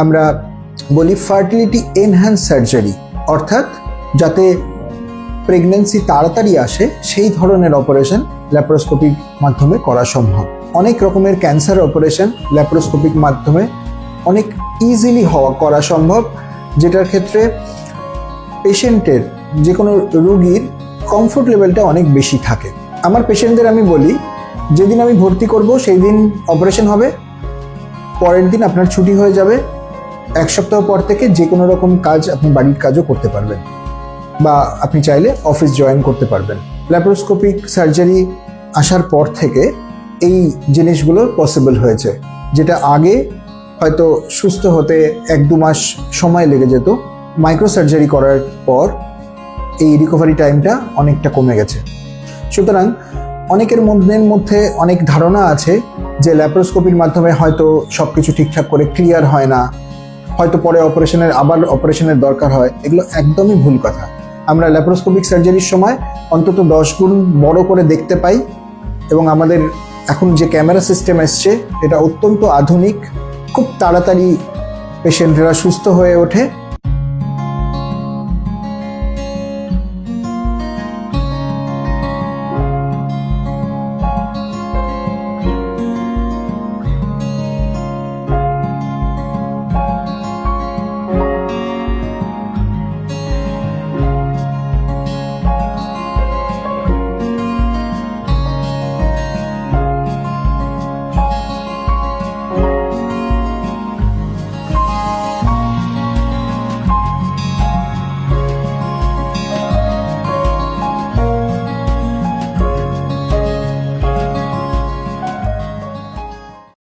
আমরা বলি fertility enhance surgery, অর্থাৎ যাতে প্রেগন্যান্সি তাড়াতাড়ি আসে সেই ধরনের অপারেশন ল্যাপারোস্কোপিক মাধ্যমে করা সম্ভব। অনেক রকমের ক্যান্সার অপারেশন ল্যাপারোস্কোপিক মাধ্যমে অনেক ইজিলি করা সম্ভব, যেটার ক্ষেত্রে পেশেন্টের যে কোনো রোগীর কমফোর্ট লেভেলটা অনেক বেশি থাকে। আমার পেশেন্টদের আমি বলি, যেদিন আমি ভর্তি করব সেই দিন অপারেশন হবে, পরের দিন আপনার ছুটি হয়ে যাবে, এক সপ্তাহ পর থেকে যে কোনো রকম কাজ আপনি বাড়ির কাজও করতে পারবেন বা আপনি চাইলে অফিস জয়েন করতে পারবেন। ল্যাপারোস্কোপিক সার্জারি আসার পর থেকে এই জিনিসগুলো পসিবল হয়েছে, যেটা আগে হয়তো সুস্থ হতে 1-2 মাস সময় লেগে যেত। মাইক্রো সার্জারি করার পর এই রিকভারি টাইমটা অনেকটা কমে গেছে। সুতরাং অনেকের মধ্যে অনেক ধারণা আছে যে ল্যাপারোস্কোপির মাধ্যমে হয়তো সব কিছু ঠিকঠাক করে ক্লিয়ার হয় না, হয়তো পরে অপারেশনের দরকার হয়। এগুলো একদমই ভুল কথা। আমরা ল্যাপারোস্কোপিক সার্জারির সময় অন্তত 10 গুণ বড় করে দেখতে পাই, এবং আমাদের এখন যে ক্যামেরা সিস্টেম এসছে এটা অত্যন্ত আধুনিক। খুব তাড়াতাড়ি পেশেন্টরা সুস্থ হয়ে ওঠে